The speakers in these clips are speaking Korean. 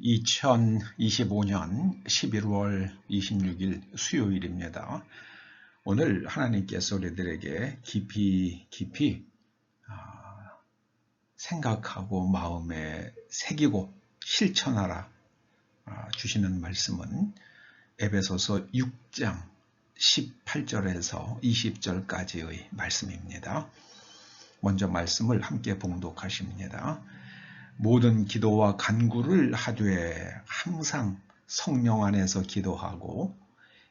2025년 11월 26일 수요일입니다. 오늘 하나님께서 우리들에게 깊이 생각하고 마음에 새기고 실천하라 주시는 말씀은 에베소서 6장 18절에서 20절까지의 말씀입니다. 먼저 말씀을 함께 봉독하십니다. 모든 기도와 간구를 하되 항상 성령 안에서 기도하고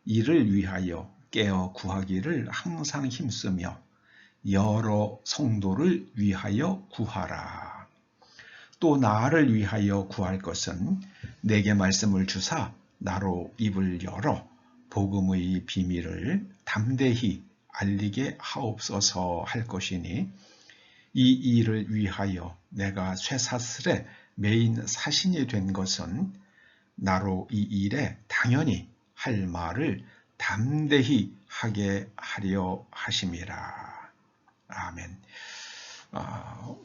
이를 위하여 깨어 구하기를 항상 힘쓰며 여러 성도를 위하여 구하라. 또 나를 위하여 구할 것은 내게 말씀을 주사 나로 입을 열어 복음의 비밀을 담대히 알리게 하옵소서 할 것이니 이 일을 위하여 내가 쇠사슬에 매인 사신이 된 것은 나로 이 일에 당연히 할 말을 담대히 하게 하려 하심이라. 아멘.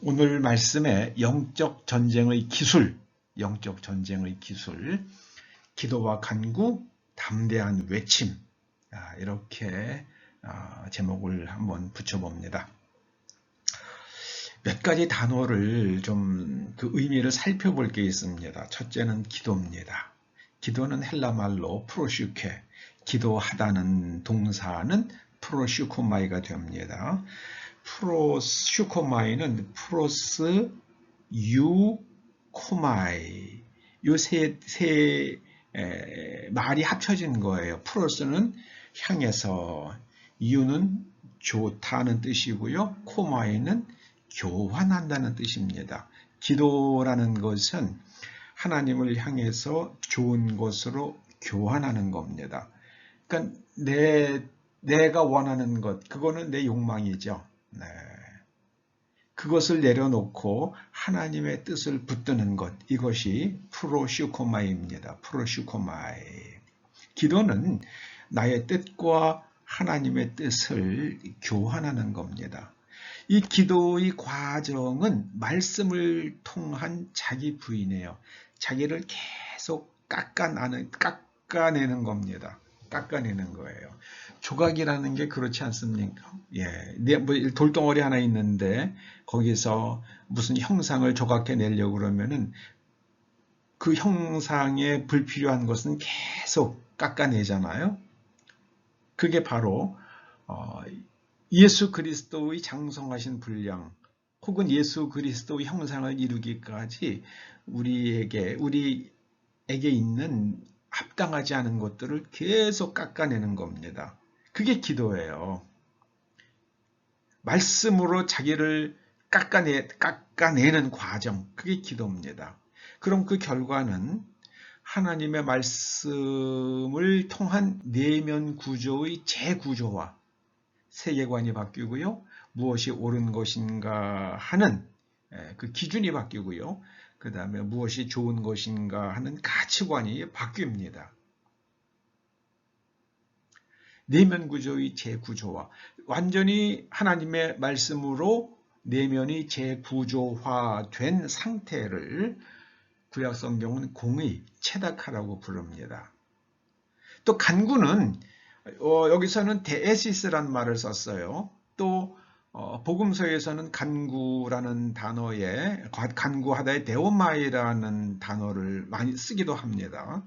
오늘 말씀에 영적 전쟁의 기술, 기도와 간구, 담대한 외침, 이렇게 제목을 한번 붙여봅니다. 몇 가지 단어를 좀 그 의미를 살펴볼 게 있습니다. 첫째는 기도입니다. 기도는 헬라말로 프로슈케, 기도하다는 동사는 프로슈코마이가 됩니다. 프로슈코마이는 프로스 유 코마이, 요 세 말이 합쳐진 거예요. 프로스는 향해서, 유는 좋다는 뜻이고요. 코마이는 교환한다는 뜻입니다. 기도라는 것은 하나님을 향해서 좋은 것으로 교환하는 겁니다. 그러니까 내가 원하는 것, 그거는 내 욕망이죠. 네. 그것을 내려놓고 하나님의 뜻을 붙드는 것, 이것이 프로슈코마이입니다. 프로슈코마이. 기도는 나의 뜻과 하나님의 뜻을 교환하는 겁니다. 이 기도의 과정은 말씀을 통한 자기 부인이에요. 자기를 계속 깎아내는 겁니다. 깎아내는 거예요. 조각이라는 게 그렇지 않습니까? 돌덩어리 하나 있는데 거기서 무슨 형상을 조각해내려고 그러면은 그 형상에 불필요한 것은 계속 깎아내잖아요. 그게 바로 예수 그리스도의 장성하신 분량 혹은 예수 그리스도의 형상을 이루기까지 우리에게 있는 합당하지 않은 것들을 계속 깎아내는 겁니다. 그게 기도예요. 말씀으로 자기를 깎아내는 과정, 그게 기도입니다. 그럼 그 결과는 하나님의 말씀을 통한 내면 구조의 재구조화, 세계관이 바뀌고요. 무엇이 옳은 것인가 하는 그 기준이 바뀌고요. 그 다음에 무엇이 좋은 것인가 하는 가치관이 바뀝니다. 내면 구조의 재구조화, 완전히 하나님의 말씀으로 내면이 재구조화된 상태를 구약 성경은 공의, 체다카라고 부릅니다. 또 간구는 여기서는 데에시스라는 말을 썼어요. 또 복음서에서는 간구라는 단어에 간구하다의 데오마이라는 단어를 많이 쓰기도 합니다.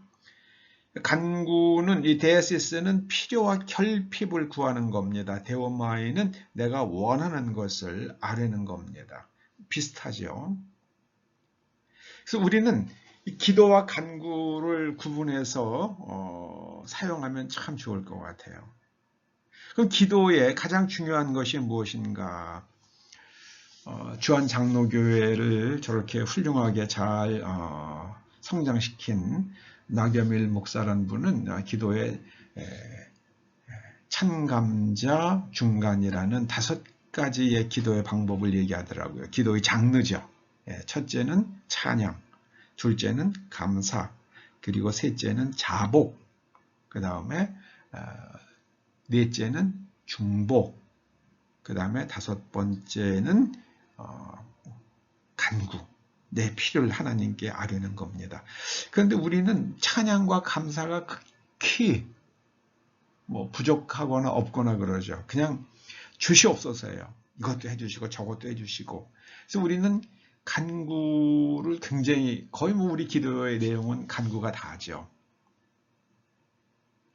간구는 이 데에시스는 필요와 결핍을 구하는 겁니다. 데오마이는 내가 원하는 것을 아뢰는 겁니다. 비슷하죠. 그래서 우리는 이 기도와 간구를 구분해서 사용하면 참 좋을 것 같아요. 그럼 기도의 가장 중요한 것이 무엇인가? 주한 장로교회를 저렇게 훌륭하게 잘 성장시킨 나겸일 목사라는 분은 기도의 찬감자, 중간이라는 5가지의 기도의 방법을 얘기하더라고요. 기도의 장르죠. 첫째는 찬양, 둘째는 감사, 그리고 셋째는 자복, 그 다음에 넷째는 중복, 그 다음에 5번째는 간구. 내 필요를 하나님께 아뢰는 겁니다. 그런데 우리는 찬양과 감사가 극히 뭐 부족하거나 없거나 그러죠. 그냥 주시옵소서예요. 이것도 해주시고 저것도 해주시고. 그래서 우리는 간구를 굉장히 거의 뭐 우리 기도의 내용은 간구가 다죠.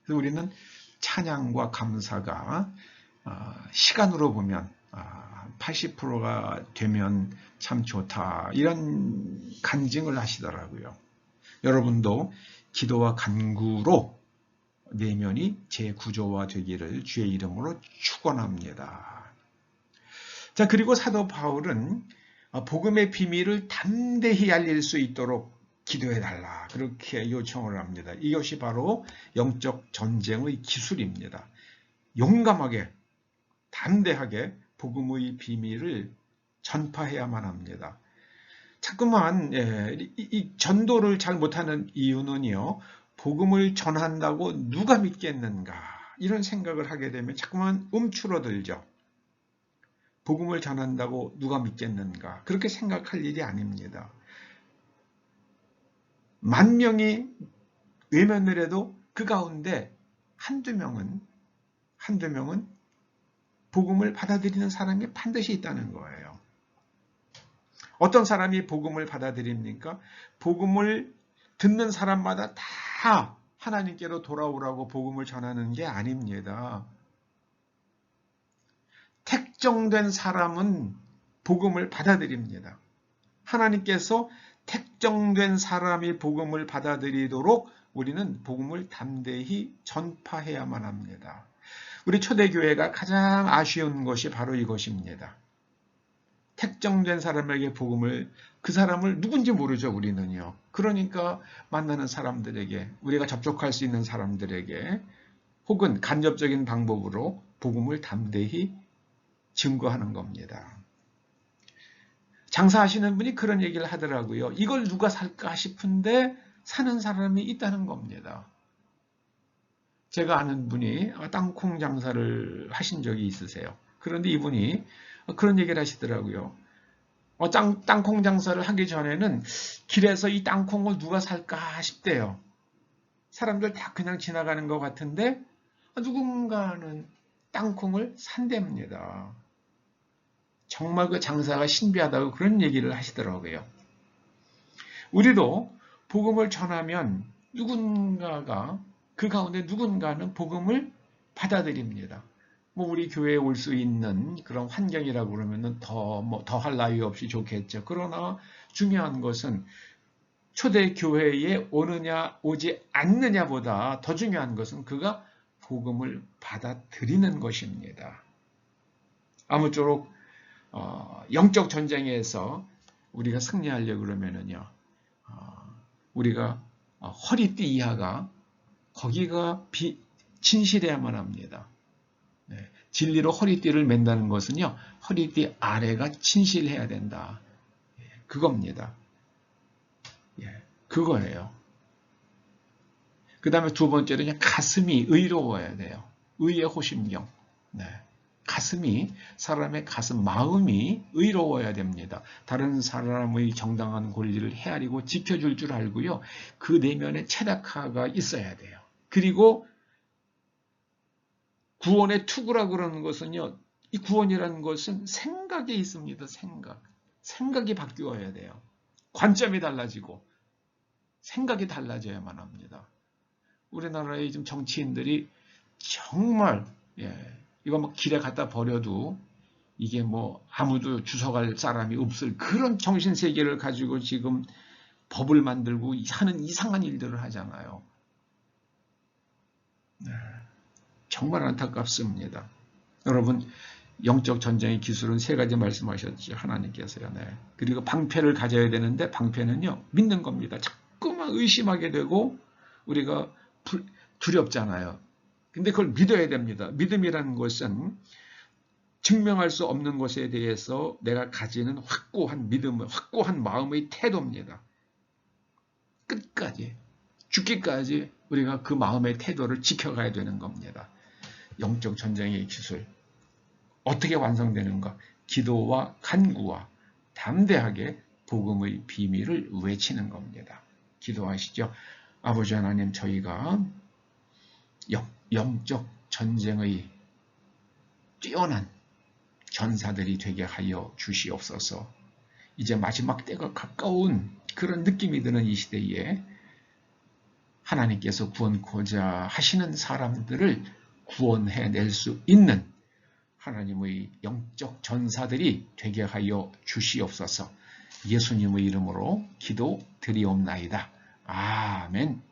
그래서 우리는 찬양과 감사가 시간으로 보면 80%가 되면 참 좋다 이런 간증을 하시더라고요. 여러분도 기도와 간구로 내면이 재구조화되기를 주의 이름으로 축원합니다. 자, 그리고 사도 바울은 복음의 비밀을 담대히 알릴 수 있도록 기도해달라 그렇게 요청을 합니다. 이것이 바로 영적 전쟁의 기술입니다. 용감하게 담대하게 복음의 비밀을 전파해야만 합니다. 자꾸만 이 전도를 잘 못하는 이유는요. 복음을 전한다고 누가 믿겠는가 이런 생각을 하게 되면 자꾸만 움츠러들죠. 복음을 전한다고 누가 믿겠는가 그렇게 생각할 일이 아닙니다. 10,000명이 외면을 해도 그 가운데 한두 명은 복음을 받아들이는 사람이 반드시 있다는 거예요. 어떤 사람이 복음을 받아들입니까? 복음을 듣는 사람마다 다 하나님께로 돌아오라고 복음을 전하는 게 아닙니다. 택정된 사람은 복음을 받아들입니다. 하나님께서 택정된 사람이 복음을 받아들이도록 우리는 복음을 담대히 전파해야만 합니다. 우리 초대교회가 가장 아쉬운 것이 바로 이것입니다. 택정된 사람에게 복음을, 그 사람을 누군지 모르죠, 우리는요. 그러니까 만나는 사람들에게, 우리가 접촉할 수 있는 사람들에게 혹은 간접적인 방법으로 복음을 담대히 증거하는 겁니다. 장사하시는 분이 그런 얘기를 하더라고요. 이걸 누가 살까 싶은데 사는 사람이 있다는 겁니다. 제가 아는 분이 땅콩 장사를 하신 적이 있으세요. 그런데 이분이 그런 얘기를 하시더라고요. 땅콩 장사를 하기 전에는 길에서 이 땅콩을 누가 살까 싶대요. 사람들 다 그냥 지나가는 것 같은데 누군가는 땅콩을 산답니다. 정말 그 장사가 신비하다고 그런 얘기를 하시더라고요. 우리도 복음을 전하면 누군가가, 그 가운데 누군가는 복음을 받아들입니다. 뭐 우리 교회에 올 수 있는 그런 환경이라고 그러면은 더 할 나위 없이 좋겠죠. 그러나 중요한 것은 초대 교회에 오느냐 오지 않느냐보다 더 중요한 것은 그가 복음을 받아들이는 것입니다. 아무쪼록 영적 전쟁에서 우리가 승리하려고 그러면은요, 우리가 허리띠 이하가 거기가 진실해야만 합니다. 네, 진리로 허리띠를 맨다는 것은요, 허리띠 아래가 진실해야 된다. 그겁니다. 그거예요. 그 다음에 두 번째로는 가슴이 의로워야 돼요. 의의 호심경. 네. 가슴이, 사람의 가슴, 마음이 의로워야 됩니다. 다른 사람의 정당한 권리를 헤아리고 지켜줄 줄 알고요. 그 내면에 체다카가 있어야 돼요. 그리고 구원의 투구라고 그러는 것은요. 이 구원이라는 것은 생각에 있습니다. 생각이 바뀌어야 돼요. 관점이 달라지고 생각이 달라져야만 합니다. 우리나라의 지금 정치인들이 정말 이거 막 길에 갖다 버려도 이게 뭐 아무도 주워갈 사람이 없을 그런 정신세계를 가지고 지금 법을 만들고 하는 이상한 일들을 하잖아요. 네, 정말 안타깝습니다. 여러분, 영적 전쟁의 기술은 세 가지 말씀하셨죠. 하나님께서요. 네. 그리고 방패를 가져야 되는데 방패는요. 믿는 겁니다. 자꾸만 의심하게 되고 우리가 두렵잖아요. 근데 그걸 믿어야 됩니다. 믿음이라는 것은 증명할 수 없는 것에 대해서 내가 가지는 확고한 믿음, 확고한 마음의 태도입니다. 끝까지, 죽기까지 우리가 그 마음의 태도를 지켜가야 되는 겁니다. 영적 전쟁의 기술. 어떻게 완성되는가? 기도와 간구와 담대하게 복음의 비밀을 외치는 겁니다. 기도하시죠. 아버지 하나님, 저희가 영적 전쟁의 뛰어난 전사들이 되게 하여 주시옵소서. 이제 마지막 때가 가까운 그런 느낌이 드는 이 시대에 하나님께서 구원코자 하시는 사람들을 구원해낼 수 있는 하나님의 영적 전사들이 되게 하여 주시옵소서. 예수님의 이름으로 기도드리옵나이다. 아멘.